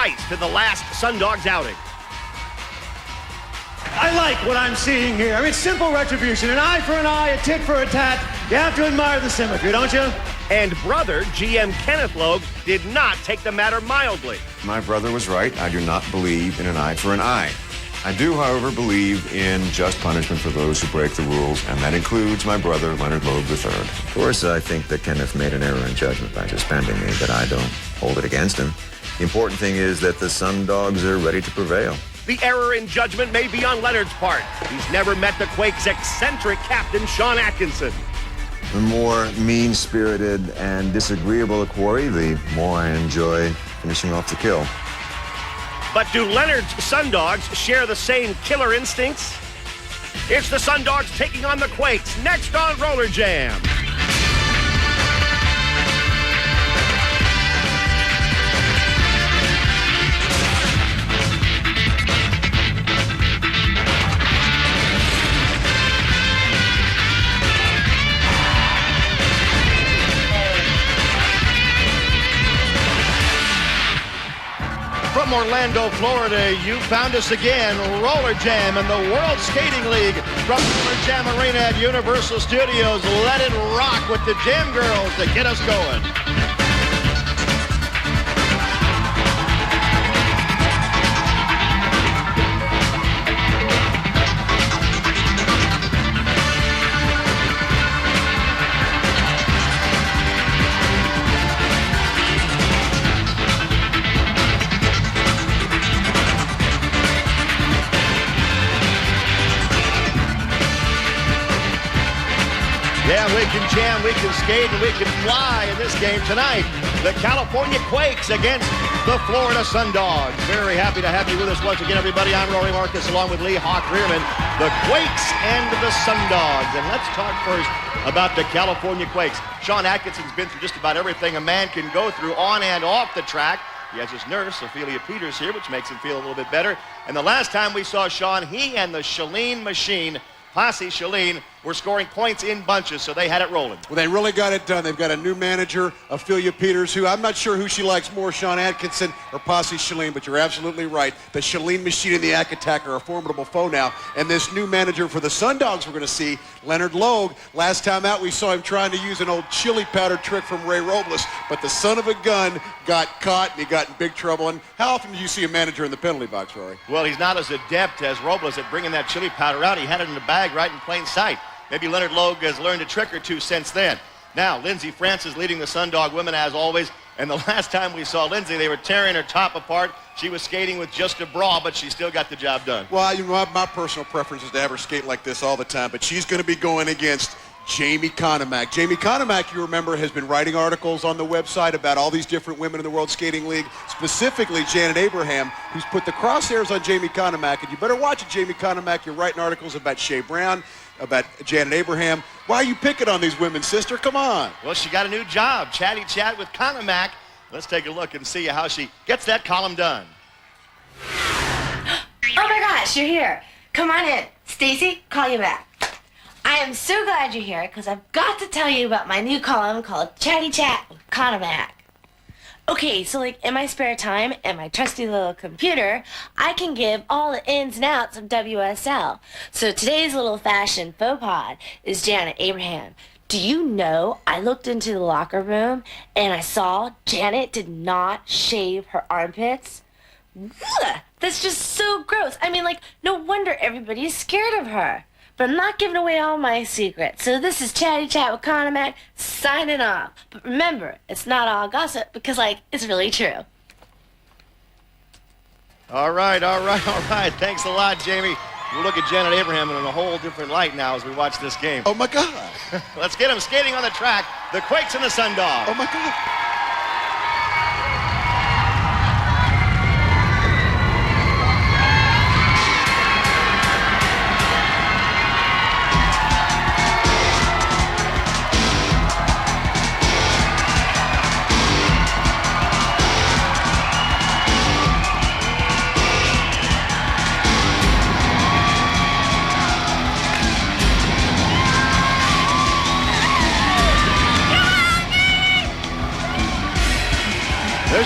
twice to the last Sundogs outing. I like what I'm seeing here. I mean, simple retribution. An eye for an eye, a tit for a tat. You have to admire the symmetry, don't you? And brother, GM Kenneth Loeb, did not take the matter mildly. My brother was right. I do not believe in an eye for an eye. I do, however, believe in just punishment for those who break the rules, and that includes my brother, Leonard Loeb III. Of course, I think that Kenneth made an error in judgment by suspending me, but I don't hold it against him. The important thing is that the Sundogs are ready to prevail. The error in judgment may be on Leonard's part. He's never met the Quakes' eccentric captain, Sean Atkinson. The more mean-spirited and disagreeable a quarry, the more I enjoy finishing off the kill. But do Leonard's Sundogs share the same killer instincts? It's the Sundogs taking on the Quakes, next on Roller Jam. From Orlando, Florida, you found us again, Roller Jam and the World Skating League from Roller Jam Arena at Universal Studios. Let it rock with the Jam Girls to get us going. Yeah, we can jam, we can skate, and we can fly in this game tonight. The California Quakes against the Florida Sundogs. Very happy to have you with us once again, everybody. I'm Rory Marcus, along with Lee Hawk Rearman, the Quakes and the Sundogs. And let's talk first about the California Quakes. Sean Atkinson's been through just about everything a man can go through on and off the track. He has his nurse, Ophelia Peters, here, which makes him feel a little bit better. And the last time we saw Sean, he and the Chalene machine, Posse Chalene, were scoring points in bunches, so they had it rolling. Well, they really got it done. They've got a new manager, Ophelia Peters, who I'm not sure who she likes more, Sean Atkinson or Posse Chalene, but you're absolutely right. The Chalene machine and the Ack Attack are a formidable foe now. And this new manager for the Sundogs we're going to see, Leonard Loeb. Last time out, we saw him trying to use an old chili powder trick from Ray Robles, but the son of a gun got caught and he got in big trouble. And how often do you see a manager in the penalty box, Rory? Well, he's not as adept as Robles at bringing that chili powder out. He had it in the bag right in plain sight. Maybe Leonard Loeb has learned a trick or two since then. Now, Lindsey Francis leading the Sundog women as always. And the last time we saw Lindsey, they were tearing her top apart. She was skating with just a bra, but she still got the job done. Well, you know, my personal preference is to have her skate like this all the time, but she's going to be going against Jamie Konomak. Jamie Konomak, you remember, has been writing articles on the website about all these different women in the World Skating League, specifically Janet Abraham, who's put the crosshairs on Jamie Konomak. And you better watch it, Jamie Konomak. You're writing articles about Shea Brown, about Janet Abraham. Why are you picking on these women, sister? Come on. Well, she got a new job, Chatty Chat with Konomak. Let's take a look and see how she gets that column done. Oh my gosh, you're here. Come on in. Stacy, call you back. I am so glad you're here because I've got to tell you about my new column called Chatty Chat with Konomak. Okay, so like in my spare time and my trusty little computer, I can give all the ins and outs of WSL. So today's little fashion faux pod is Janet Abraham. Do you know I looked into the locker room and I saw Janet did not shave her armpits? Ugh, that's just so gross. I mean, like, no wonder everybody is scared of her. But I'm not giving away all my secrets. So this is Chatty Chat with Konomak signing off. But remember, it's not all gossip because, like, it's really true. All right. Thanks a lot, Jamie. We'll look at Janet Abraham in a whole different light now as we watch this game. Oh, my God. Let's get them skating on the track. The Quakes and the Sundogs. Oh, my God.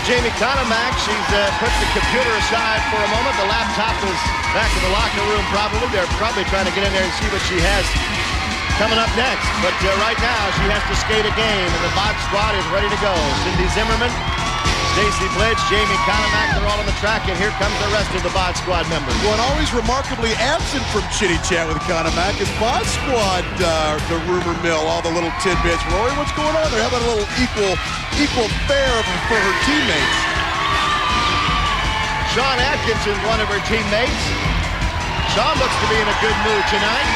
There's Jamie Conamack. She's put the computer aside for a moment. The laptop is back in the locker room probably. They're probably trying to get in there and see what she has coming up next. But right now, she has to skate a game, and the bot squad is ready to go. Cindy Zimmerman, Stacy Blister, Jamie Conamack, they're all on the track, and here comes the rest of the bot squad members. Well, and always remarkably absent from Chitty Chat with Conamack is bot squad, the rumor mill, all the little tidbits. Rory, what's going on there? How about a little equal fare for her teammates? Sean Atkinson, one of her teammates. Sean looks to be in a good mood tonight.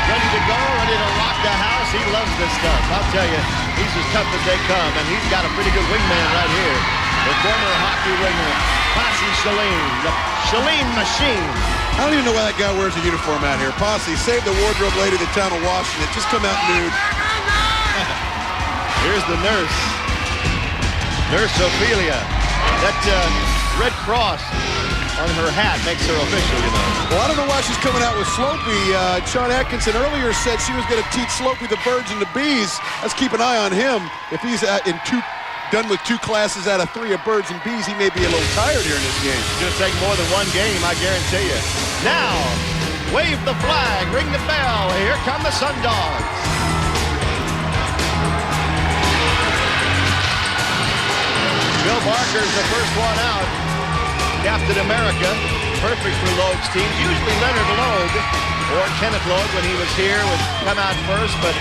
Ready to go, ready to rock the house. He loves this stuff. I'll tell you, he's as tough as they come, and he's got a pretty good wingman right here. The former hockey winger, Posse Chalene, the Chalene machine. I don't even know why that guy wears a uniform out here. Posse, save the wardrobe lady of the town of Washington. Just come out nude. Here's the nurse. Nurse Ophelia. That Red Cross on her hat makes her official, you know. Well, I don't know why she's coming out with Slopey. Sean Atkinson earlier said she was going to teach Slopey the birds and the bees. Let's keep an eye on him. If he's done with 2 classes out of 3 of birds and bees, he may be a little tired here in this game. It's going to take more than one game, I guarantee you. Now, wave the flag, ring the bell. Here come the Sundogs. Bill Barker's the first one out. Captain America, perfect for Loeb's team. Usually Leonard Loeb or Kenneth Loeb when he was here would come out first, but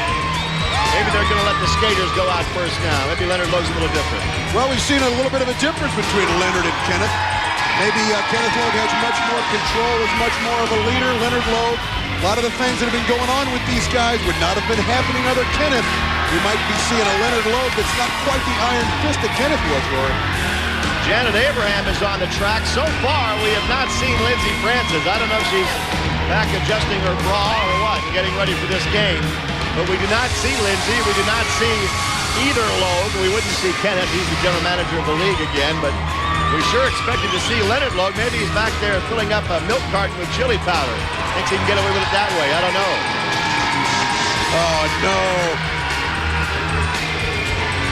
maybe they're going to let the skaters go out first now. Maybe Leonard Loeb's a little different. Well, we've seen a little bit of a difference between Leonard and Kenneth. Maybe Kenneth Loeb has much more control, is much more of a leader. Leonard Loeb, a lot of the things that have been going on with these guys would not have been happening under Kenneth. We might be seeing a Leonard Loeb that's not quite the iron fist that Kenneth was, Rory. Janet Abraham is on the track. So far, we have not seen Lindsey Francis. I don't know if she's back adjusting her bra or what, getting ready for this game. But we do not see Lindsey. We do not see either Loeb. We wouldn't see Kenneth. He's the general manager of the league again. But we sure expected to see Leonard Loeb. Maybe he's back there filling up a milk carton with chili powder. Thinks he can get away with it that way. I don't know. Oh, no.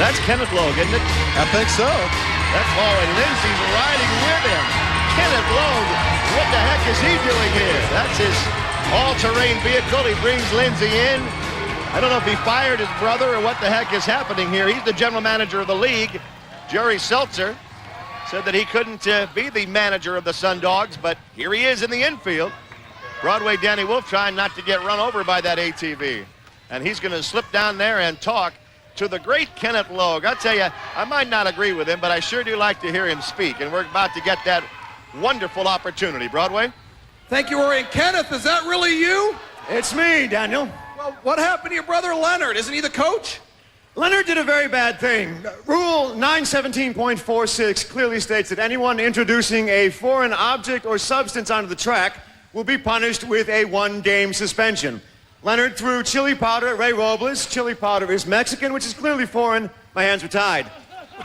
That's Kenneth Loeb, isn't it? I think so. That's and Lindsey's riding with him. Kenneth Loeb, what the heck is he doing here? That's his all-terrain vehicle. He brings Lindsey in. I don't know if he fired his brother or what the heck is happening here. He's the general manager of the league. Jerry Seltzer said that he couldn't be the manager of the Sundogs, but here he is in the infield. Broadway Danny Wolf trying not to get run over by that ATV. And he's going to slip down there and talk to the great Kenneth Loeb. I'll tell you, I might not agree with him, but I sure do like to hear him speak, and we're about to get that wonderful opportunity. Broadway? Thank you, Rory. And Kenneth, is that really you? It's me, Daniel. Well, what happened to your brother Leonard? Isn't he the coach? Leonard did a very bad thing. Rule 917.46 clearly states that anyone introducing a foreign object or substance onto the track will be punished with a 1-game suspension. Leonard threw chili powder at Ray Robles. Chili powder is Mexican, which is clearly foreign. My hands were tied.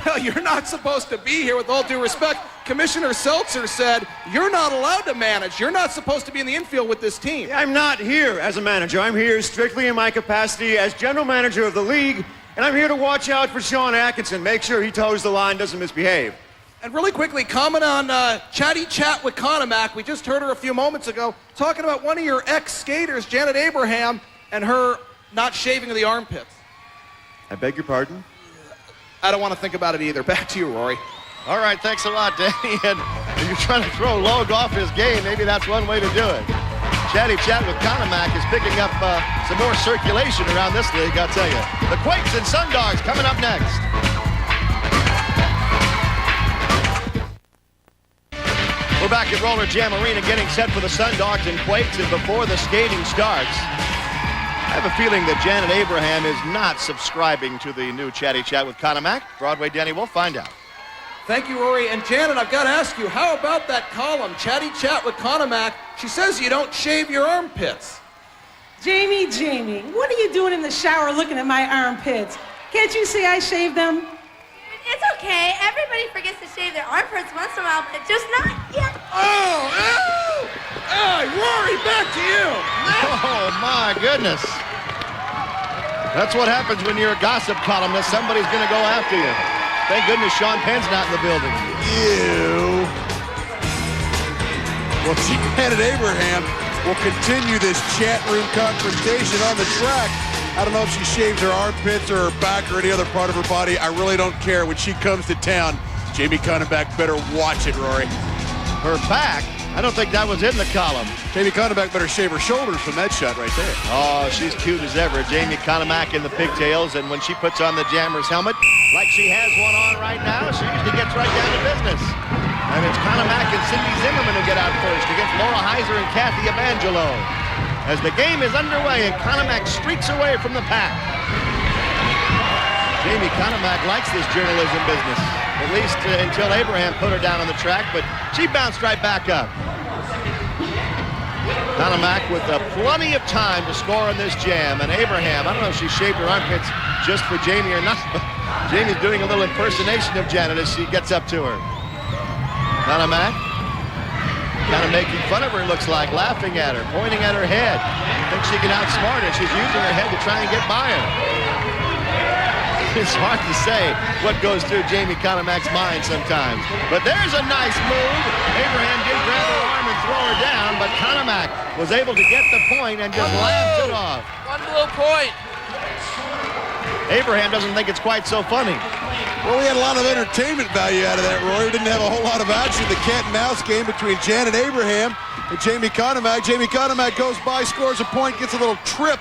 Well, you're not supposed to be here, with all due respect. Commissioner Seltzer said you're not allowed to manage. You're not supposed to be in the infield with this team. I'm not here as a manager. I'm here strictly in my capacity as general manager of the league, and I'm here to watch out for Sean Atkinson, make sure he toes the line, doesn't misbehave. And really quickly, comment on Chatty Chat with Conamack. We just heard her a few moments ago talking about one of your ex-skaters, Janet Abraham, and her not shaving of the armpits. I beg your pardon? I don't want to think about it either. Back to you, Rory. All right, thanks a lot, Danny. And if you're trying to throw Loeb off his game, maybe that's one way to do it. Chatty Chat with Conamack is picking up some more circulation around this league, I'll tell you. The Quakes and Sundogs coming up next. We're back at Roller Jam Arena getting set for the Sundogs and Quakes, and before the skating starts, I have a feeling that Janet Abraham is not subscribing to the new Chatty Chat with Conamack. Broadway Danny, we'll find out. Thank you, Rory. And Janet, I've got to ask you, how about that column, Chatty Chat with Conamack? She says you don't shave your armpits. Jamie, what are you doing in the shower looking at my armpits? Can't you see I shaved them? It's okay. Everybody forgets to shave their armpits once in a while, but just not yet. Oh! Hey, Rory, back to you. Oh, my goodness. That's what happens when you're a gossip columnist. Somebody's going to go after you. Thank goodness Sean Penn's not in the building. Ew. Well, Janet Abraham will continue this chat room confrontation on the track. I don't know if she shaves her armpits or her back or any other part of her body. I really don't care. When she comes to town, Jamie Conneback better watch it, Rory. Her back? I don't think that was in the column. Jamie Conneback better shave her shoulders from that shot right there. Oh, she's cute as ever. Jamie Conneback in the pigtails, and when she puts on the Jammers helmet, like she has one on right now, she usually gets right down to business. And it's Conneback and Cindy Zimmerman who get out first against Laura Heiser and Kathy Evangelo. As the game is underway and Conneback streaks away from the pack. Jamie Conneback likes this journalism business, at least until Abraham put her down on the track, but she bounced right back up. Conneback with plenty of time to score on this jam, and Abraham, I don't know if she shaved her armpits just for Jamie or not, but Jamie's doing a little impersonation of Janet as she gets up to her. Conneback kind of making fun of her, looks like, laughing at her, pointing at her head. Thinks she can outsmart her. She's using her head to try and get by her. It's hard to say what goes through Jamie Conneback's mind sometimes. But there's a nice move. Abraham did grab her arm and throw her down, but Conneback was able to get the point and just laughs it off. 1 blue point. Abraham doesn't think it's quite so funny. Well, we had a lot of entertainment value out of that, Rory. Didn't have a whole lot of action. The cat and mouse game between Janet Abraham and Jamie Conneback. Jamie Conneback goes by, scores a point, gets a little trip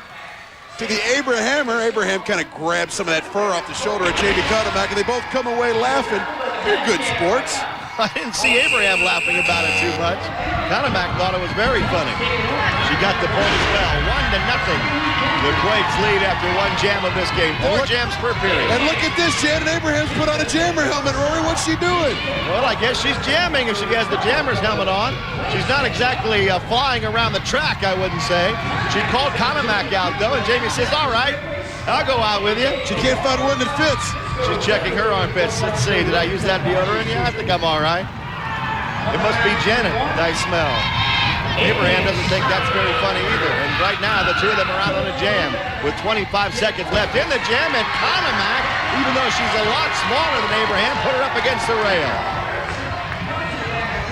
to the Abrahammer. Abraham kind of grabs some of that fur off the shoulder of Jamie Conneback, and they both come away laughing. They're good sports. I didn't see Abraham laughing about it too much. Conneback thought it was very funny. She got the point as well, 1-0. The Quakes lead after one jam of this game. 4 jams per period. And look at this, Janet Abraham's put on a jammer helmet, Rory. What's she doing? Well, I guess she's jamming if she has the jammer's helmet on. She's not exactly flying around the track, I wouldn't say. She called Conneback out, though, and Jamie says, all right, I'll go out with you. She can't find one that fits. She's checking her armpits. Let's see, did I use that deodorant? Yeah, I think I'm all right. It must be Janet that I smell. Abraham doesn't think that's very funny either. And right now, the two of them are out on a jam with 25 seconds left in the jam. And Conneback, even though she's a lot smaller than Abraham, put her up against the rail.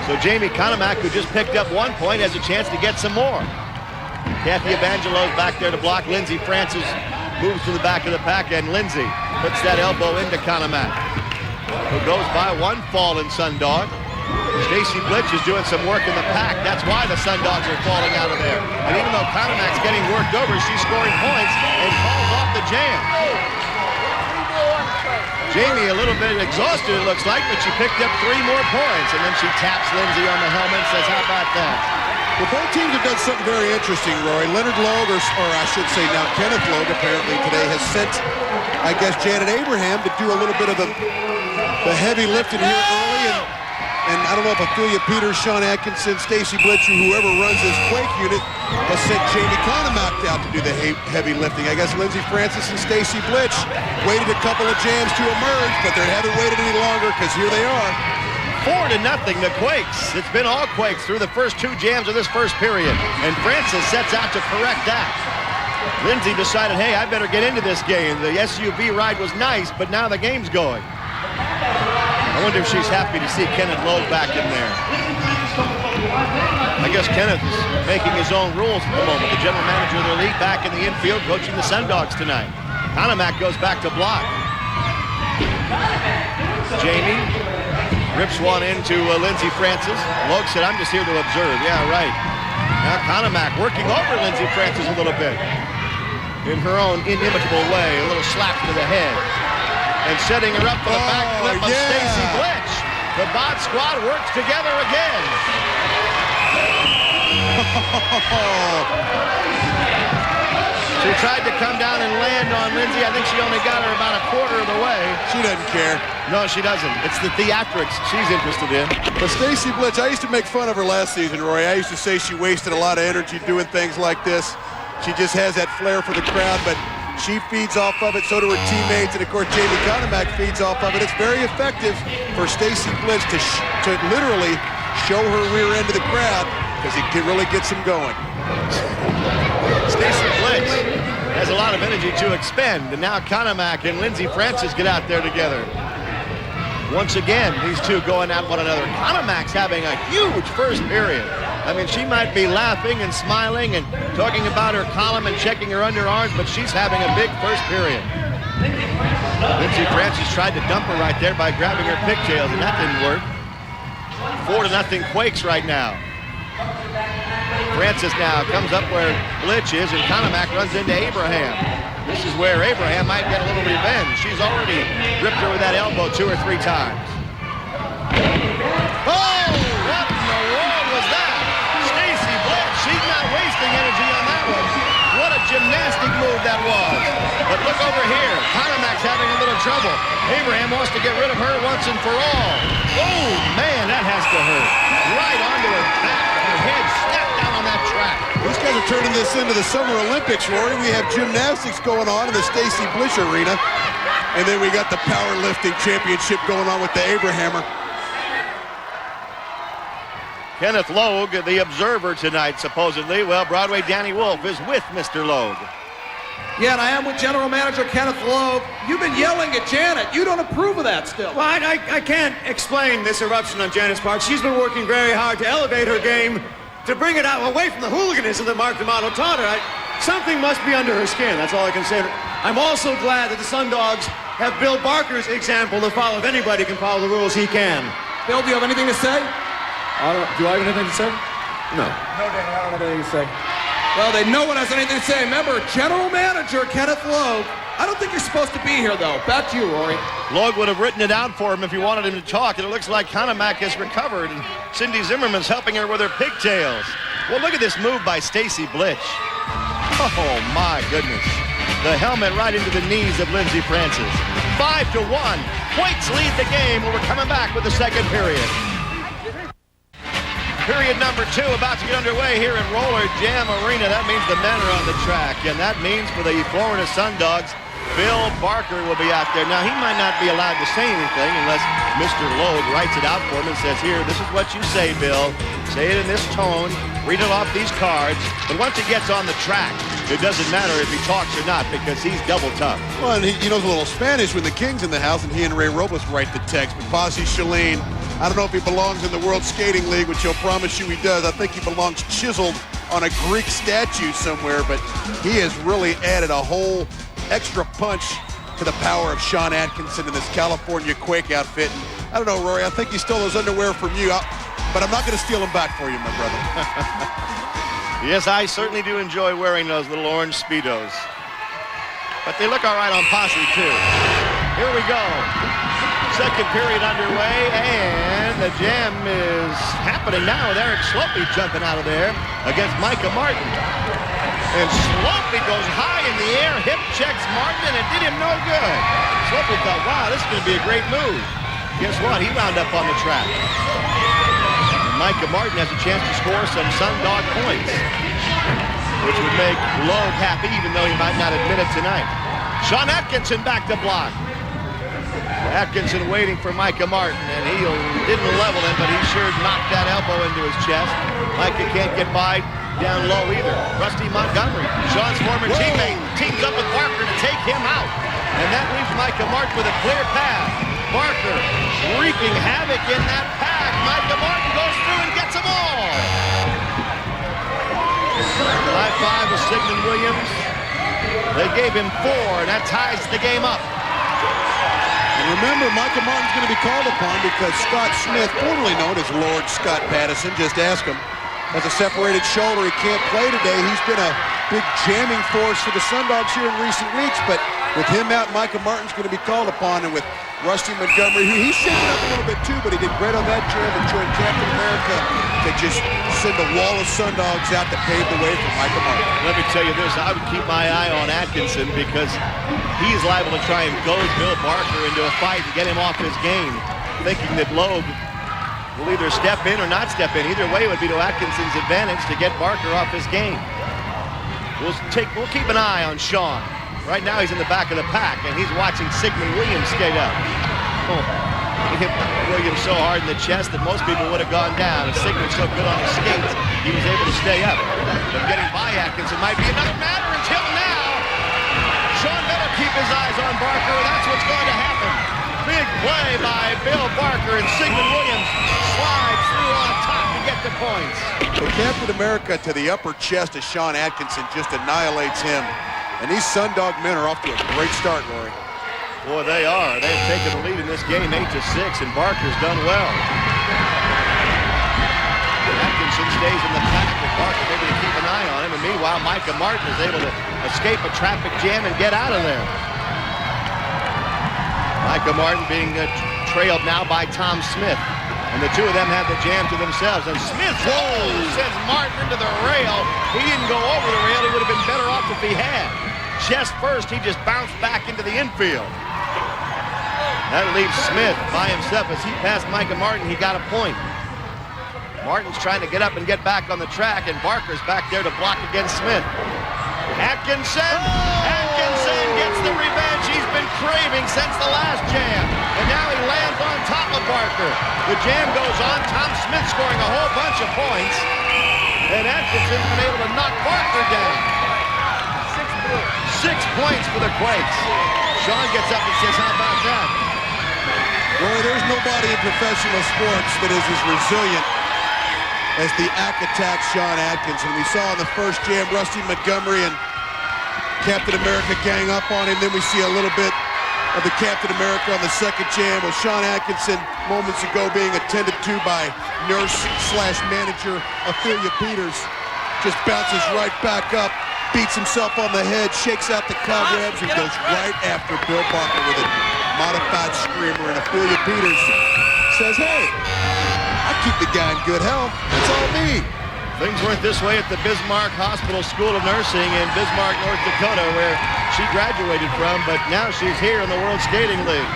So Jamie Conneback, who just picked up 1 point, has a chance to get some more. Kathy Evangelo's back there to block. Lindsey Francis moves to the back of the pack, and Lindsey puts that elbow into Conneback, who goes by 1 fall in Sundog. Stacy Blister is doing some work in the pack. That's why the Sundogs are falling out of there. And even though Conneback's getting worked over, she's scoring points and calls off the jam. Jamie a little bit exhausted, it looks like, but she picked up 3 more points. And then she taps Lindsey on the helmet and says, how about that? Well, both teams have done something very interesting, Rory. Leonard Loeb, or I should say now Kenneth Loeb, apparently today has sent, I guess, Janet Abraham to do a little bit of the heavy lifting here early. And I don't know if Ophelia Peters, Sean Atkinson, Stacy Blister, whoever runs this Quake unit, has sent Jamie Conneback out to do the heavy lifting. I guess Lindsey Francis and Stacy Blister waited a couple of jams to emerge, but they haven't waited any longer because here they are. 4-0, the Quakes. It's been all Quakes through the first 2 jams of this first period. And Francis sets out to correct that. Lindsey decided, hey, I better get into this game. The SUV ride was nice, but now the game's going. I wonder if she's happy to see Kenneth Loeb back in there. I guess Kenneth is making his own rules at the moment. The general manager of the league back in the infield coaching the Sundogs tonight. Conneback goes back to block. Jamie rips one into Lindsey Francis. Loeb said, I'm just here to observe. Yeah, right. Now Conneback working over Lindsey Francis a little bit. In her own inimitable way, a little slap to the head. And setting her up for the backflip of Stacy Blister. The Bot Squad works together again. She tried to come down and land on Lindsey. I think she only got her about a quarter of the way. She doesn't care. No, she doesn't. It's the theatrics she's interested in. But Stacy Blister, I used to make fun of her last season, Roy. I used to say she wasted a lot of energy doing things like this. She just has that flair for the crowd, but she feeds off of it, so do her teammates, and of course Jamie Conneback feeds off of it. It's very effective for Stacy Blister to literally show her rear end to the crowd because it really gets them going. Stacy Blister has a lot of energy to expend, and now Conneback and Lindsey Francis get out there together. Once again, these two going at one another. Conamack's having a huge first period. I mean, she might be laughing and smiling and talking about her column and checking her underarms, but she's having a big first period. Lindsey Francis tried to dump her right there by grabbing her pigtails, and that didn't work. 4-0 Quakes right now. Francis now comes up where Blitch is, and Conamack runs into Abraham. This is where Abraham might get a little revenge. She's already ripped her with that elbow 2 or 3 times. Oh, what in the world was that? Stacy Blitz, she's not wasting energy on that one. What a gymnastic move that was. But look over here. Conamack's having a little trouble. Abraham wants to get rid of her once and for all. Oh, man, that has to hurt. Right onto her back. Her head snapped down on that track. These guys are turning this into the Summer Olympics, Rory. We have gymnastics going on in the Stacy Blister arena. And then we got the powerlifting championship going on with the Abrahammer. Kenneth Loeb, the observer tonight, supposedly. Well, Broadway Danny Wolf is with Mr. Loeb. Yeah, and I am with General Manager Kenneth Loeb. You've been yelling at Janet. You don't approve of that still. Well, I can't explain this eruption on Janet's part. She's been working very hard to elevate her game, to bring it out away from the hooliganism that Mark D'Amato taught her. Something must be under her skin. That's all I can say. I'm also glad that the Sundogs have Bill Barker's example to follow. If anybody can follow the rules, he can. Bill, do you have anything to say? Do I have anything to say? No. No, Danny, I don't have anything to say. Well, no one has anything to say. Remember, General Manager Kenneth Loeb. I don't think you're supposed to be here, though. Back to you, Rory. Loeb would have written it out for him if he wanted him to talk, and it looks like Conamack has recovered, and Cindy Zimmerman's helping her with her pigtails. Well, look at this move by Stacy Blitch. Oh, my goodness. The helmet right into the knees of Lindsey Francis. 5-1. Quakes lead the game, and we're coming back with the second period. Period number 2 about to get underway here in Roller Jam Arena. That means the men are on the track, and that means for the Florida Sundogs, Bill Barker will be out there. Now, he might not be allowed to say anything unless Mr. Loeb writes it out for him and says, here, this is what you say, Bill. Say it in this tone. Read it off these cards. But once he gets on the track, it doesn't matter if he talks or not because he's double tough. Well, and he knows a little Spanish when the King's in the house, and he and Ray Robles write the text. But Posse Chalene, I don't know if he belongs in the World Skating League, which he'll promise you he does. I think he belongs chiseled on a Greek statue somewhere, but he has really added a whole extra punch to the power of Sean Atkinson in this California Quake outfit. And I don't know, Rory, I think he stole those underwear from you, but I'm not going to steal them back for you, my brother. Yes, I certainly do enjoy wearing those little orange Speedos. But they look all right on Posse, too. Here we go. Second period underway, and the jam is happening now with Eric Slopey jumping out of there against Micah Martin. And Slopey goes high in the air, hip checks Martin, and it did him no good. Slopey thought, wow, this is going to be a great move. Guess what? He wound up on the track. And Micah Martin has a chance to score some Sundog points, which would make Loeb happy, even though he might not admit it tonight. Sean Atkinson back to block. Atkinson waiting for Micah Martin, and he didn't level him, but he sure knocked that elbow into his chest. Micah can't get by down low either. Rusty Montgomery, Sean's former teammate, teams up with Barker to take him out. And that leaves Micah Martin with a clear path. Barker wreaking havoc in that pack. Micah Martin goes through and gets them all. High five with Sigmund Williams. They gave him 4, and that ties the game up. And remember, Micah Martin's going to be called upon because Scott Smith, formerly known as Lord Scott Patterson, just ask him, has a separated shoulder. He can't play today. He's been a big jamming force for the Sundogs here in recent weeks, but with him out, Micah Martin's going to be called upon, and with Rusty Montgomery, who he's shaking up a little bit too, but he did great on that jam and joined Captain America to just send a wall of Sundogs out that paved the way for Micah Martin. Let me tell you this, I would keep my eye on Atkinson because he's liable to try and goad Bill Barker into a fight and get him off his game, thinking that Loeb will either step in or not step in. Either way, it would be to Atkinson's advantage to get Barker off his game. We'll keep an eye on Sean. Right now, he's in the back of the pack, and he's watching Sigmund Williams skate up. Oh, he hit Williams so hard in the chest that most people would have gone down. And Sigmund's so good on his skates, he was able to stay up. But getting by Atkinson might be another matter until now. Sean better keep his eyes on Barker, or that's what's going to happen. big play by Bill Barker, and Sigmund Williams slides through on top to get the points. The Captain America to the upper chest of Sean Atkinson just annihilates him. And these Sundog men are off to a great start, Rory. Boy, they are. They've taken the lead in this game 8-6, and Barker's done well. Atkinson stays in the pack with Barker, maybe to keep an eye on him. And meanwhile, Micah Martin is able to escape a traffic jam and get out of there. Micah Martin being trailed now by Tom Smith. And the two of them have the jam to themselves. And Smith sends Martin into the rail. He didn't go over the rail. He would have been better off if he had. Chest first, he just bounced back into the infield. That leaves Smith by himself. As he passed Micah Martin, he got a point. Martin's trying to get up and get back on the track, and Barker's back there to block against Smith. Atkinson! Atkinson gets the revenge he's been craving since the last jam. And now he lands on top of Barker. The jam goes on. Tom Smith scoring a whole bunch of points. And Atkinson's been able to knock Barker down. 6 points for the Quakes. Sean gets up and says, how about that? Rory, there's nobody in professional sports that is as resilient as the attack Sean Atkinson. We saw in the first jam Rusty Montgomery and Captain America gang up on him. Then we see a little bit of the Captain America on the second jam with Sean Atkinson moments ago being attended to by nurse/manager Ophelia Peters. Just bounces right back up, beats himself on the head, shakes out the cobwebs, and goes right after Bill Barker with a modified screamer. And Ophelia Peters says, hey, I keep the guy in good health. That's all me. Things weren't this way at the Bismarck Hospital School of Nursing in Bismarck, North Dakota, where she graduated from, but now she's here in the World Skating League.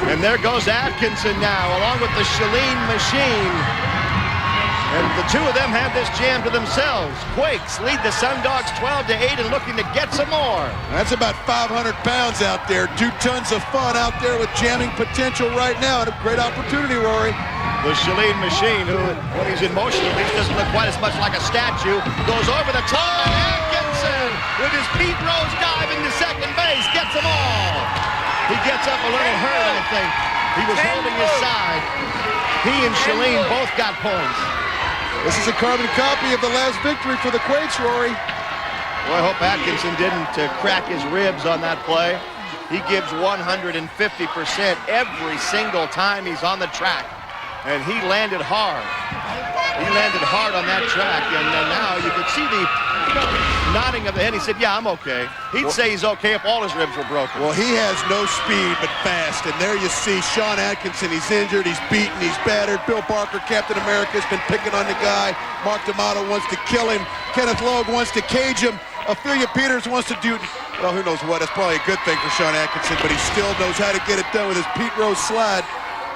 And there goes Atkinson now, along with the Shalene machine. And the two of them have this jam to themselves. Quakes lead the Sundogs 12-8 and looking to get some more. That's about 500 pounds out there. 2 tons of fun out there with jamming potential right now. And a great opportunity, Rory. The Shalene machine, who, when he's in motion, at least doesn't look quite as much like a statue, goes over the top. And Atkinson, with his Pete Rose dive into second base, gets them all. He gets up a little hurt, I think. He was holding his side. He and Shalene both got points. This is a carbon copy of the last victory for the Quakes, Rory. Well, I hope Atkinson didn't crack his ribs on that play. He gives 150% every single time he's on the track. And he landed hard. He landed hard on that track. And now you could see the nodding of the head. He said, yeah, I'm okay. He'd say he's okay if all his ribs were broken. Well, he has no speed but fast. And there you see Sean Atkinson. He's injured, he's beaten, he's battered. Bill Barker, Captain America, has been picking on the guy. Mark D'Amato wants to kill him. Kenneth Loeb wants to cage him. Ophelia Peters wants to do, well, who knows what. It's probably a good thing for Sean Atkinson, but he still knows how to get it done with his Pete Rose slide.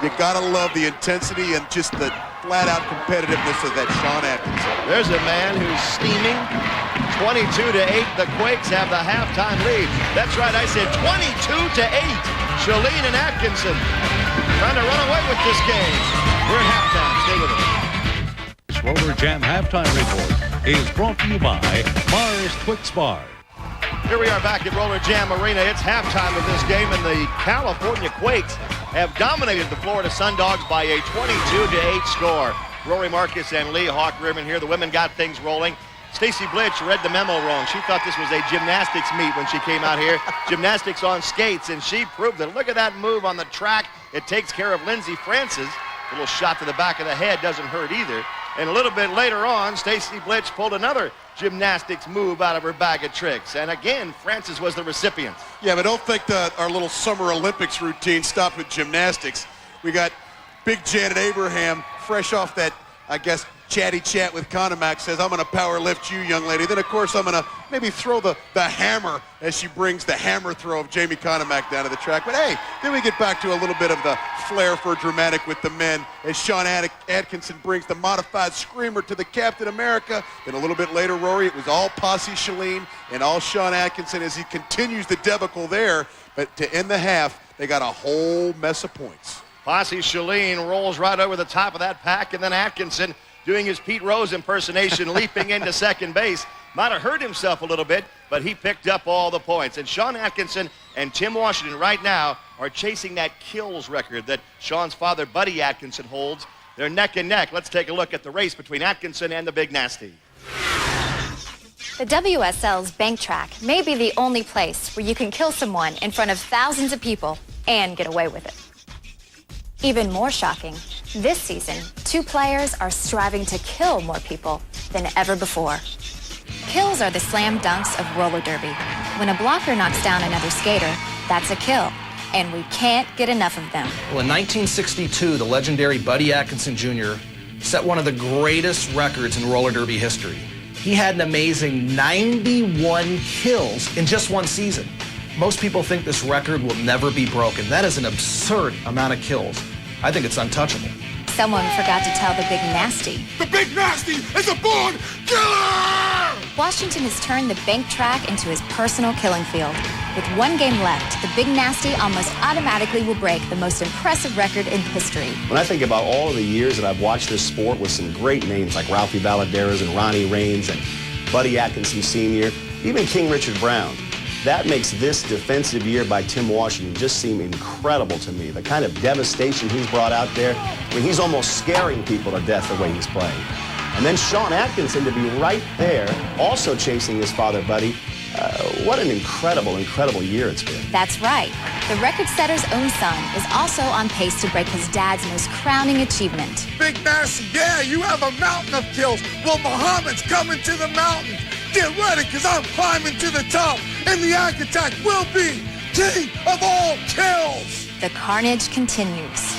You gotta love the intensity and just the flat-out competitiveness of that Sean Atkinson. There's a man who's steaming. 22-8. The Quakes have the halftime lead. That's right, I said 22-8. Shalene and Atkinson trying to run away with this game. We're at halftime. Stay with us. This Roller Jam halftime report is brought to you by Mars Twix Bar. Here we are back at Roller Jam Arena. It's halftime of this game, and the California Quakes have dominated the Florida Sundogs by a 22-8 score. Rory Marcus and Lee Hawk Ribbon here. The women got things rolling. Stacy Blister read the memo wrong. She thought this was a gymnastics meet when she came out here. Gymnastics on skates, and she proved it. Look at that move on the track. It takes care of Lindsey Francis. A little shot to the back of the head doesn't hurt either. And a little bit later on, Stacy Blitch pulled another gymnastics move out of her bag of tricks. And again, Francis was the recipient. Yeah, but don't think that our little Summer Olympics routine stopped with gymnastics. We got big Janet Abraham, fresh off that, I guess, chatty chat with Conomac, says, I'm going to power lift you, young lady. Then, of course, I'm going to maybe throw the hammer as she brings the hammer throw of Jamie Conomac down to the track. But, hey, then we get back to a little bit of the flair for dramatic with the men as Sean Atkinson brings the modified screamer to the Captain America. Then a little bit later, Rory, it was all Posse Shalene and all Sean Atkinson as he continues the debacle there. But to end the half, they got a whole mess of points. Posse Shalene rolls right over the top of that pack, and then Atkinson doing his Pete Rose impersonation, leaping into second base. Might have hurt himself a little bit, but he picked up all the points. And Sean Atkinson and Tim Washington right now are chasing that kills record that Sean's father, Buddy Atkinson, holds. They're neck and neck. Let's take a look at the race between Atkinson and the Big Nasty. The WSL's bank track may be the only place where you can kill someone in front of thousands of people and get away with it. Even more shocking, this season, 2 players are striving to kill more people than ever before. Kills are the slam dunks of roller derby. When a blocker knocks down another skater, that's a kill, and we can't get enough of them. Well, in 1962, the legendary Buddy Atkinson Jr. set one of the greatest records in roller derby history. He had an amazing 91 kills in just one season. Most people think this record will never be broken. That is an absurd amount of kills. I think it's untouchable. Someone forgot to tell the Big Nasty. The Big Nasty is a born killer! Washington has turned the bank track into his personal killing field. With 1 game left, the Big Nasty almost automatically will break the most impressive record in history. When I think about all of the years that I've watched this sport with some great names like Ralphie Valaderas and Ronnie Raines and Buddy Atkinson Sr., even King Richard Brown, that makes this defensive year by Tim Washington just seem incredible to me. The kind of devastation he's brought out there, I mean, he's almost scaring people to death the way he's playing. And then Sean Atkinson to be right there, also chasing his father, Buddy. What an incredible, incredible year it's been. That's right. The record setter's own son is also on pace to break his dad's most crowning achievement. Big Nasty, yeah, you have a mountain of kills. Well, Muhammad's coming to the mountain. Get ready, because I'm climbing to the top, and the Attack will be king of all kills. The carnage continues.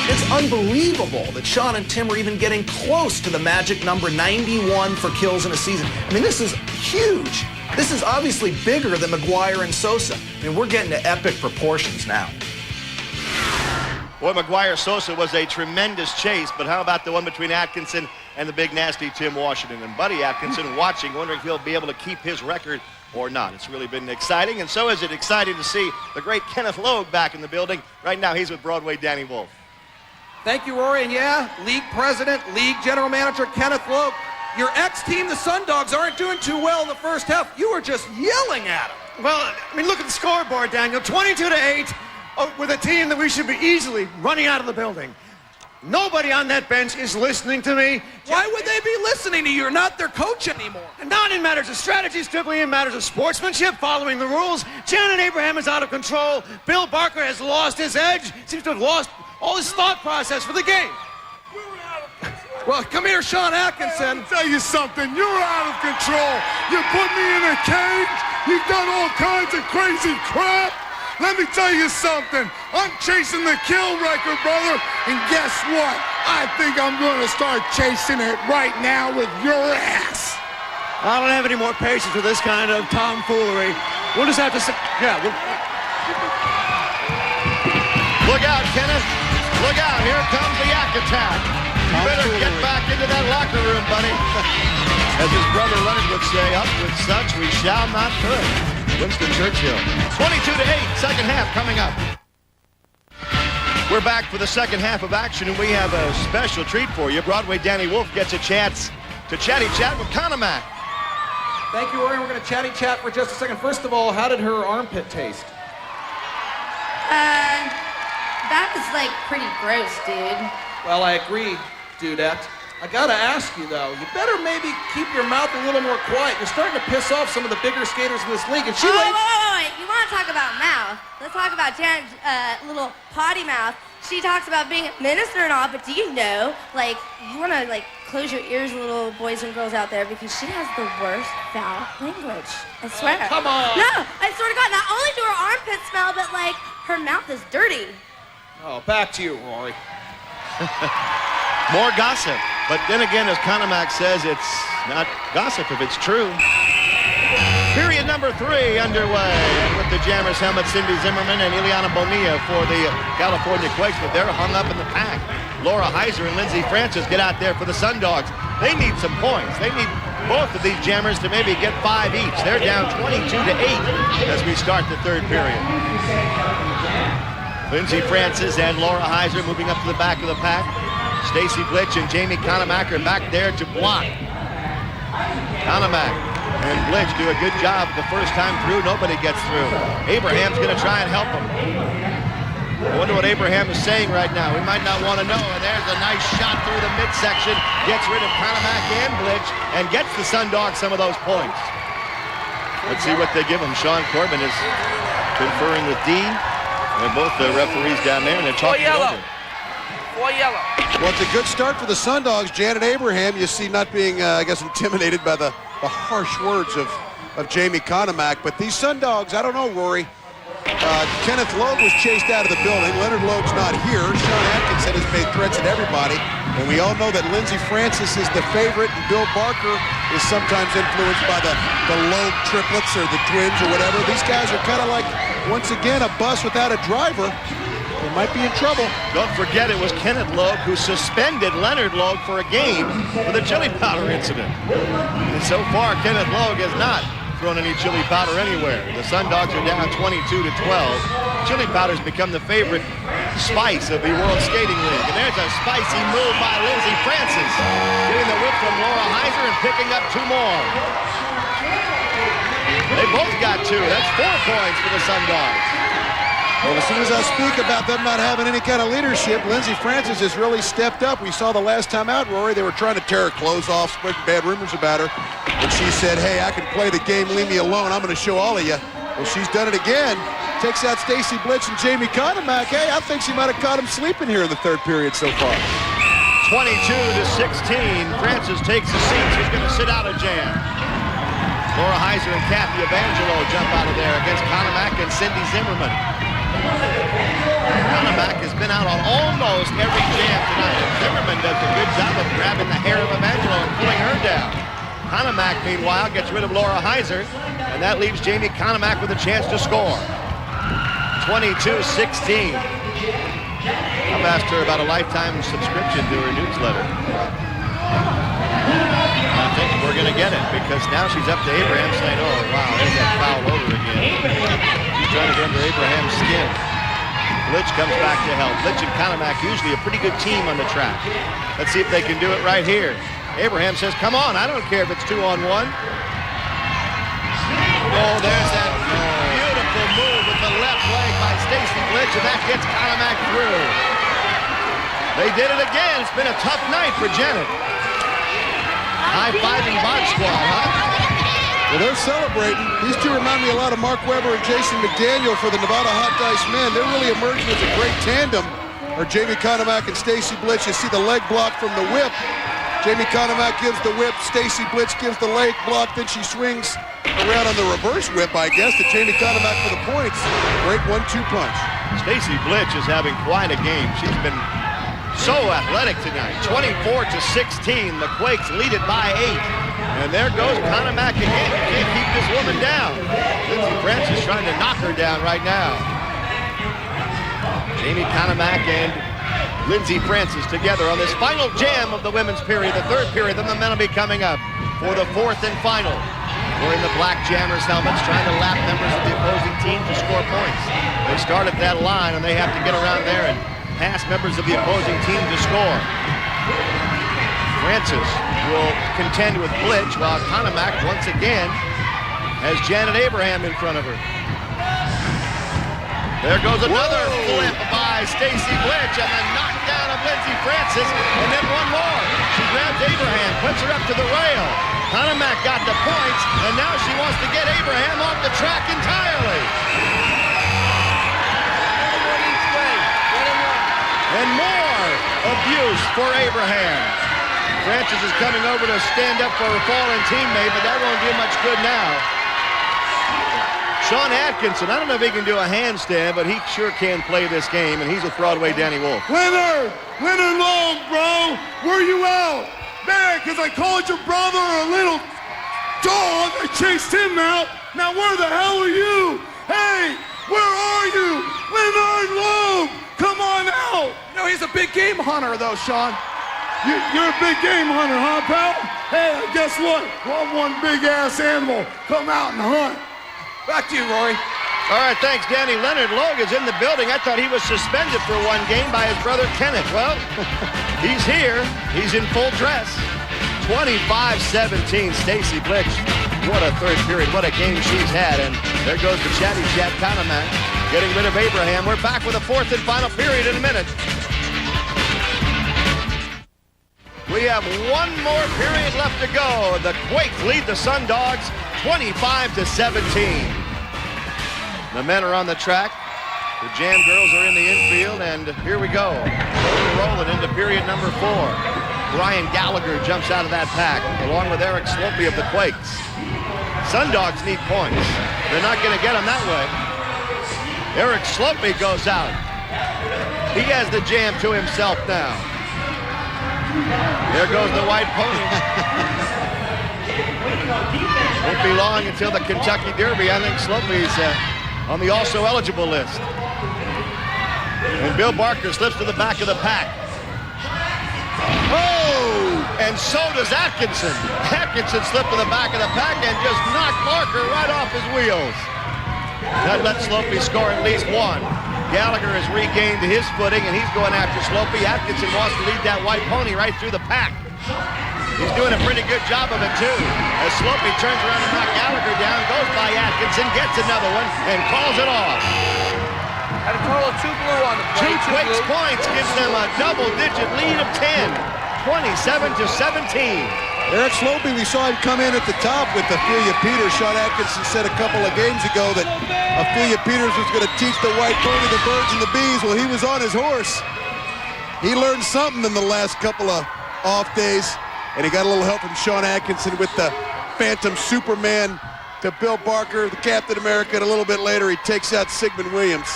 It's unbelievable that Sean and Tim are even getting close to the magic number 91 for kills in a season. I mean, this is huge. This is obviously bigger than McGuire and Sosa. I mean, we're getting to epic proportions now. Boy, McGuire-Sosa was a tremendous chase, but how about the one between Atkinson and the Big Nasty Tim Washington? And Buddy Atkinson watching, wondering if he'll be able to keep his record or not. It's really been exciting, and so is it exciting to see the great Kenneth Loeb back in the building. Right now, he's with Broadway Danny Wolf. Thank you, Rory. And yeah, league president, league general manager Kenneth Loeb, your ex-team, the Sundogs, aren't doing too well in the first half. You were just yelling at them. Well, I mean, look at the scoreboard, Daniel. 22-8 with a team that we should be easily running out of the building. Nobody on that bench is listening to me. Why would they be listening to you? You're not their coach anymore. Not in matters of strategy, strictly in matters of sportsmanship, following the rules. Janet Abraham is out of control. Bill Barker has lost his edge, seems to have lost all his thought process for the game. Well, come here, Sean Atkinson. Let me tell you something. You're out of control. You put me in a cage. You've done all kinds of crazy crap. Let me tell you something. I'm chasing the kill record, brother. And guess what? I think I'm going to start chasing it right now with your ass. I don't have any more patience with this kind of tomfoolery. We'll just have to say, yeah. Look out, Kenneth. Look out. Here comes the Attack. You better get back into that locker room, buddy. As his brother Leonard would say, up with such we shall not put. Winston Churchill. 22-8, second half coming up. We're back for the second half of action, and we have a special treat for you. Broadway Danny Wolf gets a chance to chatty chat with Conomac. Thank you, Rory. We're going to chatty chat for just a second. First of all, how did her armpit taste? That was like pretty gross, dude. Well, I agree, dudette. I gotta ask you though, you better maybe keep your mouth a little more quiet. You're starting to piss off some of the bigger skaters in this league. And she wait. You want to talk about mouth? Let's talk about Janet's little potty mouth. She talks about being a minister and all, but do you know, like, you want to, like, close your ears, little boys and girls out there, because she has the worst foul language. I swear. Oh, come on. No, I swear to God, not only do her armpits smell, but, like, her mouth is dirty. Oh, back to you, Rory. More gossip. But then again, as Conomac says, it's not gossip if it's true. Period number 3 underway. And with the Jammers helmet, Cindy Zimmerman and Ileana Bonilla for the California Quakes, but they're hung up in the pack. Laura Heiser and Lindsey Francis get out there for the Sundogs. They need some points. They need both of these Jammers to maybe get 5 each. They're down 22-8 as we start the third period. Lindsey Francis and Laura Heiser moving up to the back of the pack. Stacy Blister and Jamie Conomac are back there to block. Conomac and Blitch do a good job the first time through. Nobody gets through. Abraham's going to try and help him. I wonder what Abraham is saying right now. We might not want to know. And there's a nice shot through the midsection. Gets rid of Conomac and Blitch and gets the Sundogs some of those points. Let's see what they give him. Sean Corbin is conferring with D. They're both the referees down there, and they're talking over. 4 yellow. Well, it's a good start for the Sundogs. Janet Abraham, you see, not being, I guess, intimidated by the harsh words of Jamie Conomac. But these Sundogs, I don't know, Rory. Kenneth Loeb was chased out of the building. Leonard Loeb's not here. Sean Atkinson has made threats at everybody. And we all know that Lindsey Francis is the favorite, and Bill Barker is sometimes influenced by the Loeb triplets or the twins or whatever. These guys are kind of like, once again, a bus without a driver. They might be in trouble. Don't forget it was Kenneth Loeb who suspended Leonard Loeb for a game for the chili powder incident. And so far, Kenneth Loeb has not thrown any chili powder anywhere. The Sundogs are down 22-12. Chili powder's become the favorite spice of the World Skating League. And there's a spicy move by Lindsey Francis, getting the whip from Laura Heiser and picking up 2 more. They both got 2. That's 4 points for the Sundogs. Well, as soon as I speak about them not having any kind of leadership, Lindsey Francis has really stepped up. We saw the last time out, Rory, they were trying to tear her clothes off, spreading bad rumors about her. And she said, hey, I can play the game, leave me alone. I'm going to show all of you. Well, she's done it again. Takes out Stacy Blister and Jamie Conomac. Hey, I think she might have caught him sleeping here in the 3rd period so far. 22-16. Francis takes the seat. She's going to sit out a jam. Laura Heiser and Kathy Evangelo jump out of there against Conomac and Cindy Zimmerman. Conomac has been out on almost every jam tonight. Zimmerman does a good job of grabbing the hair of Evangelo and pulling her down. Conomac, meanwhile, gets rid of Laura Heiser, and that leaves Jamie Conomac with a chance to score. 22-16. I've asked her about a lifetime subscription to her newsletter. I think we're going to get it, because now she's up to Abraham saying, oh, wow, there's that foul over again. She's trying to get under Abraham's skin. Blitch comes back to help. Blitch and Conomac usually a pretty good team on the track. Let's see if they can do it right here. Abraham says, come on, I don't care if it's 2-on-1. Oh, there's that beautiful move with the left leg by Stacy Blitch, and that gets Conomac through. They did it again. It's been a tough night for Janet. High-fiving Bod Squad, huh? Well, they're celebrating. These two remind me a lot of Mark Webber and Jason McDaniel for the Nevada Hot Dice men. They're really emerging as a great tandem. Or Jamie Conomac and Stacy Blitz. You see the leg block from the whip. Jamie Conomac gives the whip. Stacy Blitz gives the leg block. Then she swings around on the reverse whip, I guess, to Jamie Conomac for the points. Great 1-2 punch. Stacy Blitz is having quite a game. She's been so athletic tonight. 24-16. The Quakes lead it by 8. And there goes Conomac again. You can't keep this woman down. Lindsey Francis trying to knock her down right now. Jamie Conomac and Lindsey Francis together on this final jam of the women's period, the 3rd period. The momentum will be coming up for the 4th and final. Wearing the black jammers helmets, trying to lap members of the opposing team to score points. They start at that line, and they have to get around there and pass members of the opposing team to score. Francis will contend with Blitch, while Conomac once again has Janet Abraham in front of her. There goes another flip by Stacy Blitch and the knockdown of Lindsey Francis, and then one more. She grabs Abraham, puts her up to the rail. Conomac got the points, and now she wants to get Abraham off the track entirely. And more abuse for Abraham. Francis is coming over to stand up for her fallen teammate, but that won't do much good now. Sean Atkinson, I don't know if he can do a handstand, but he sure can play this game, and he's with Broadway Danny Wolf. Leonard Loeb, bro, where you out? Man, because I called your brother a little dog. I chased him out. Now where the hell are you? Hey, where are you? Leonard Loeb, come on out. No, he's a big game hunter, though, Sean. You're a big game hunter, huh, pal? Hey, guess what? One big-ass animal. Come out and hunt. Back to you, Rory. All right, thanks, Danny. Leonard Loeb is in the building. I thought he was suspended for one game by his brother Kenneth. Well, he's here. He's in full dress. 25-17, Stacy Blister. What a third period. What a game she's had. And there goes the Chatty Chat counterman, getting rid of Abraham. We're back with a fourth and final period in a minute. We have one more period left to go. The Quakes lead the Sundogs 25-17. The men are on the track. The Jam girls are in the infield, and here we go. We're rolling into period number 4. Brian Gallagher jumps out of that pack, along with Eric Slopey of the Quakes. Sundogs need points. They're not going to get them that way. Eric Slopey goes out. He has the Jam to himself now. There goes the white pony. Won't be long until the Kentucky Derby. I think Slopey's on the also eligible list. And Bill Barker slips to the back of the pack. Oh! And so does Atkinson. Atkinson slipped to the back of the pack and just knocked Barker right off his wheels. That lets Slopey score at least one. Gallagher has regained his footing, and he's going after Slopey. Atkinson wants to lead that white pony right through the pack. He's doing a pretty good job of it, too. As Slopey turns around to knock Gallagher down, goes by Atkinson, gets another one, and calls it off. Had a total of 2 blue on the plate. 2 Quakes points gives them a double-digit lead of 10, 27-17. Eric Slopey, we saw him come in at the top with Ophelia Peters. Sean Atkinson said a couple of games ago that Ophelia Peters was going to teach the white pony the birds and the bees. Well, he was on his horse. He learned something in the last couple of off days, and he got a little help from Sean Atkinson with the Phantom Superman to Bill Barker, the Captain America, and a little bit later he takes out Sigmund Williams.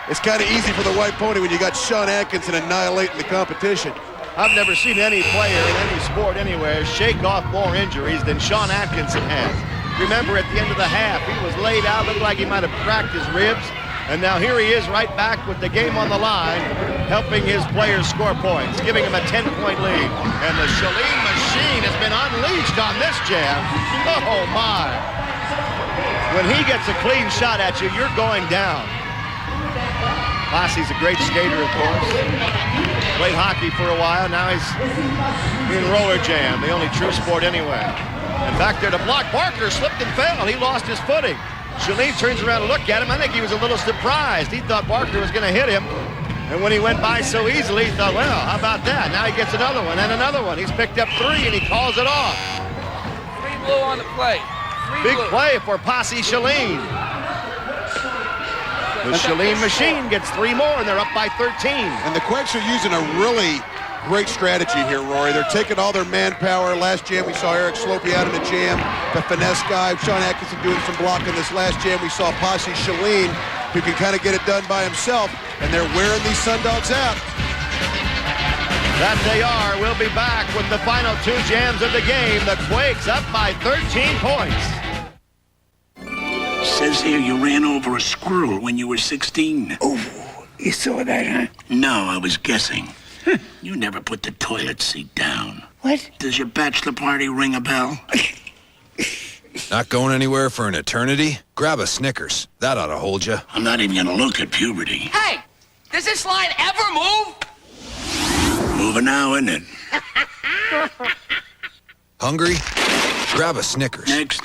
It's kind of easy for the white pony when you got Sean Atkinson annihilating the competition. I've never seen any player in any sport anywhere shake off more injuries than Sean Atkinson has. Remember, at the end of the half, he was laid out, looked like he might have cracked his ribs, and now here he is right back with the game on the line, helping his players score points, giving him a 10-point lead. And the Shalene machine has been unleashed on this Jam. Oh, my. When he gets a clean shot at you, you're going down. Posse's a great skater, of course. Played hockey for a while. Now he's in roller jam, the only true sport anyway. And back there to block. Barker slipped and fell. He lost his footing. Shalene turns around to look at him. I think he was a little surprised. He thought Barker was going to hit him. And when he went by so easily, he thought, well, how about that? Now he gets another one and another one. He's picked up 3 and he calls it off. 3 blue on the plate. Big play for Posse Shalene. The Shalene machine gets 3 more, and they're up by 13. And the Quakes are using a really great strategy here, Rory. They're taking all their manpower. Last jam, we saw Eric Slopey out in the jam. The finesse guy, Sean Atkinson, doing some blocking. This last jam, we saw Posse Shalene, who can kind of get it done by himself, and they're wearing these Sundogs out. That they are. We'll be back with the final 2 jams of the game. The Quakes up by 13 points. Says here you ran over a squirrel when you were 16. Oh, you saw that, huh? No, I was guessing. You never put the toilet seat down. What? Does your bachelor party ring a bell? Not going anywhere for an eternity? Grab a Snickers. That ought to hold you. I'm not even gonna look at puberty. Hey, does this line ever move? Moving now, isn't it? Hungry? Grab a Snickers. Next.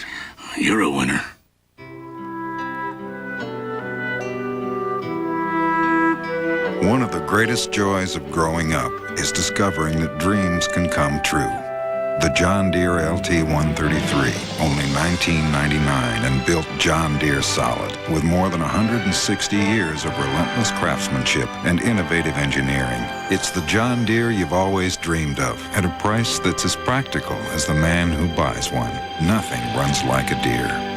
You're a winner. One of the greatest joys of growing up is discovering that dreams can come true. The John Deere LT-133, only $19.99 and built John Deere solid with more than 160 years of relentless craftsmanship and innovative engineering. It's the John Deere you've always dreamed of at a price that's as practical as the man who buys one. Nothing runs like a Deere.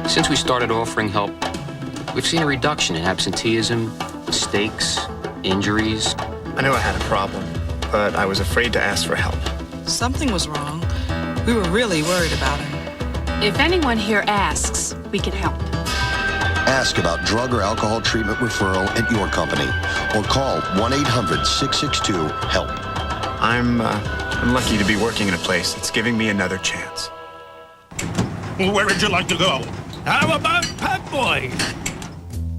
Since we started offering help, we've seen a reduction in absenteeism, mistakes, injuries. I knew I had a problem, but I was afraid to ask for help. Something was wrong. We were really worried about him. If anyone here asks, we can help. Ask about drug or alcohol treatment referral at your company or call 1-800-662-HELP. I'm lucky to be working in a place that's giving me another chance. Where would you like to go? How about Pep Boys?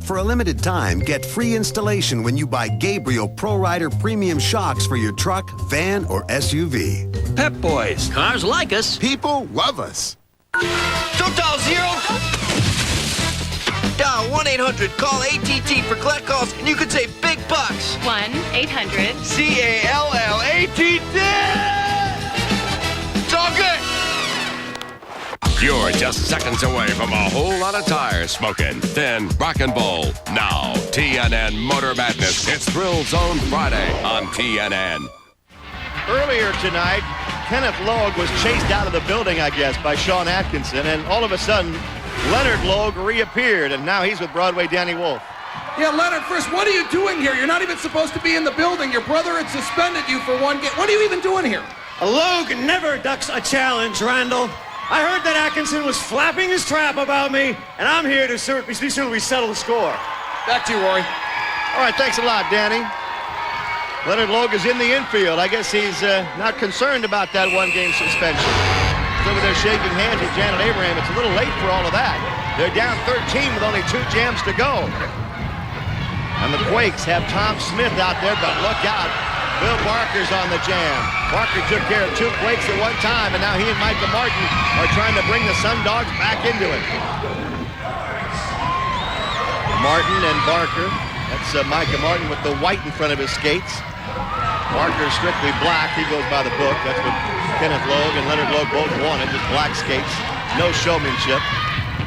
For a limited time, get free installation when you buy Gabriel Pro Rider Premium Shocks for your truck, van, or SUV. Pep Boys. Cars like us. People love us. Don't dial 0. Dial 1-800-CALL ATT for collect calls, and you could save big bucks. 1-800-CALL-ATT. It's all good. You're just seconds away from a whole lot of tires smoking. Then rock and roll. Now, TNN Motor Madness. It's Thrill Zone Friday on TNN. Earlier tonight, Kenneth Loeb was chased out of the building, I guess, by Sean Atkinson, and all of a sudden, Leonard Loeb reappeared, and now he's with Broadway Danny Wolf. Yeah, Leonard, first, what are you doing here? You're not even supposed to be in the building. Your brother had suspended you for one game. What are you even doing here? Loeb never ducks a challenge, Randall. I heard that Atkinson was flapping his trap about me, and I'm here to be sure we settle the score. Back to you, Rory. All right, thanks a lot, Danny. Leonard Loeb is in the infield. I guess he's not concerned about that one-game suspension. He's over there shaking hands with Janet Abraham. It's a little late for all of that. They're down 13 with only 2 jams to go. And the Quakes have Tom Smith out there, but look out. Bill Barker's on the jam. Barker took care of 2 Quakes at one time, and now he and Micah Martin are trying to bring the Sundogs back into it. Martin and Barker. That's Micah Martin with the white in front of his skates. Barker's strictly black. He goes by the book. That's what Kenneth Loeb and Leonard Loeb both wanted, just black skates. No showmanship.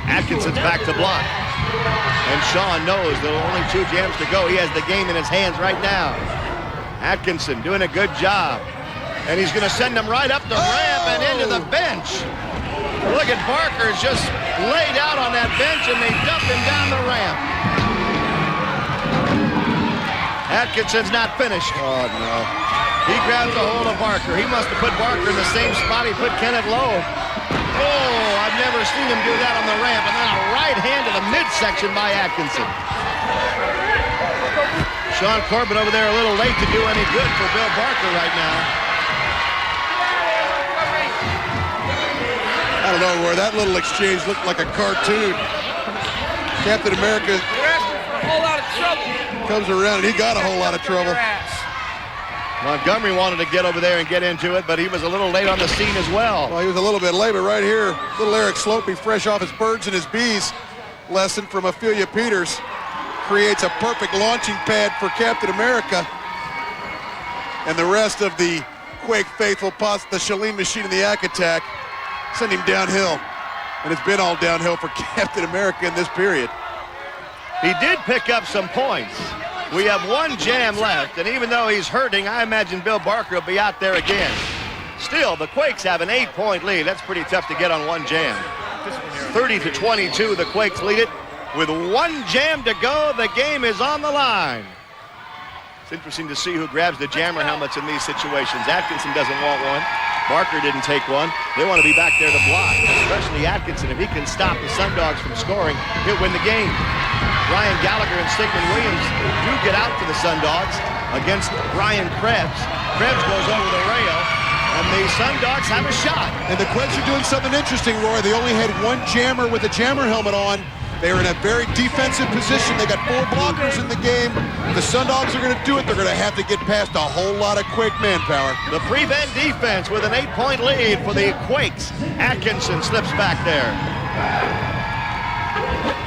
Atkinson's back to block. And Sean knows there are only 2 jams to go. He has the game in his hands right now. Atkinson doing a good job. And he's going to send him right up the ramp and into the bench. Look at Barker's just laid out on that bench, and they dump him down the ramp. Atkinson's not finished. Oh, no. He grabs a hold of Barker. He must have put Barker in the same spot he put Kenneth Loeb. Oh, I've never seen him do that on the ramp. And then a right hand to the midsection by Atkinson. Sean Corbin over there a little late to do any good for Bill Barker right now. I don't know, Roy. That little exchange looked like a cartoon. Captain America comes around, and he got a whole lot of trouble. Montgomery wanted to get over there and get into it, but he was a little late on the scene as well. Well, he was a little bit late, but right here, little Eric Slopey, fresh off his birds and his bees lesson from Ophelia Peters, creates a perfect launching pad for Captain America. And the rest of the Quake faithful, the Shalene machine and the Ack Attack, send him downhill. And it's been all downhill for Captain America in this period. He did pick up some points. We have 1 jam left, and even though he's hurting, I imagine Bill Barker will be out there again. Still, the Quakes have an 8-point lead. That's pretty tough to get on 1 jam. 30-22, the Quakes lead it. With 1 jam to go, the game is on the line. It's interesting to see who grabs the jammer helmets in these situations. Atkinson doesn't want one. Barker didn't take one. They want to be back there to block, especially Atkinson. If he can stop the Sundogs from scoring, he'll win the game. Brian Gallagher and Sigmund Williams do get out for the Sundogs against Brian Krebs. Krebs goes over the rail, and the Sundogs have a shot. And the Quakes are doing something interesting, Roy. They only had 1 jammer with a jammer helmet on. They are in a very defensive position. They got 4 blockers in the game. The Sundogs are going to do it. They're going to have to get past a whole lot of Quake manpower. The prevent defense with an 8-point lead for the Quakes. Atkinson slips back there.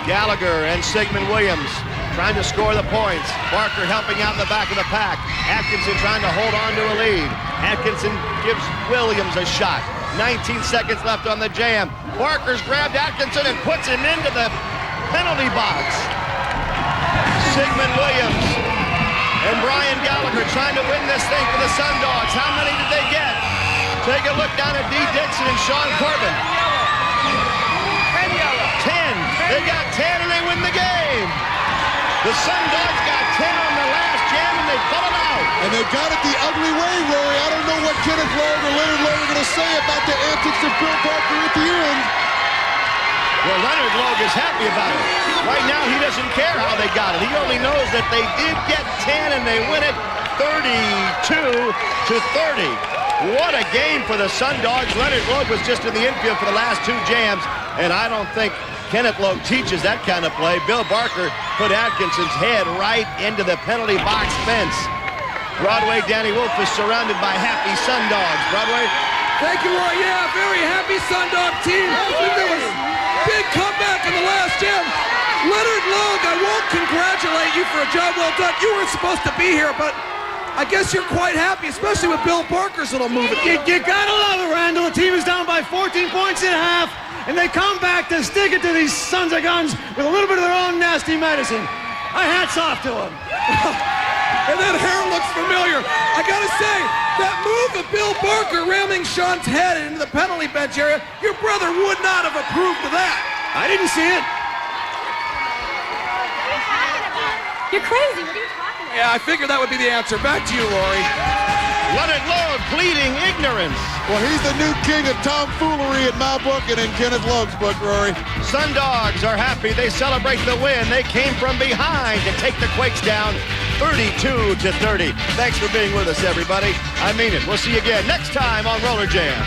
Gallagher and Sigmund Williams trying to score the points. Barker helping out in the back of the pack. Atkinson trying to hold on to a lead. Atkinson gives Williams a shot. 19 seconds left on the jam. Barker's grabbed Atkinson and puts him into the penalty box. Sigmund Williams and Brian Gallagher trying to win this thing for the Sundogs. How many did they get? Take a look down at Dee Dixon and Sean Corbin. 10. They got 10 and they win the game. The Sundogs got 10 on the last jam and they pull it out. And they got it the ugly way, Rory. I don't know what Kenneth Loeb or Leonard Loeb are going to say about the antics of Bill Barker at the end. Well, Leonard Loeb is happy about it. Right now, he doesn't care how they got it. He only knows that they did get 10 and they win it 32-30. What a game for the Sundogs. Leonard Loeb was just in the infield for the last 2 jams, and I don't think Kenneth Loeb teaches that kind of play. Bill Barker put Atkinson's head right into the penalty box fence. Broadway, Danny Wolf is surrounded by happy Sundogs. Broadway? Thank you, Roy. Yeah, very happy Sundog team. There was big comeback in the last gym. Leonard Loeb, I won't congratulate you for a job well done. You weren't supposed to be here, but I guess you're quite happy, especially with Bill Barker's little move. You gotta love it, Randall. The team is down by 14 points at half, and they come back to stick it to these sons of guns with a little bit of their own nasty medicine. My hat's off to them. And that hair looks familiar. I gotta say, that move of Bill Barker ramming Sean's head into the penalty bench area, your brother would not have approved of that. I didn't see it. You're crazy. What are you talking about? Yeah, I figured that would be the answer. Back to you, Rory. Leonard Loeb pleading ignorance. Well, he's the new king of tomfoolery in my book and in Kenneth Loeb's book, Rory. Sundogs are happy. They celebrate the win. They came from behind to take the Quakes down 32-30. Thanks for being with us, everybody. I mean it. We'll see you again next time on Roller Jam.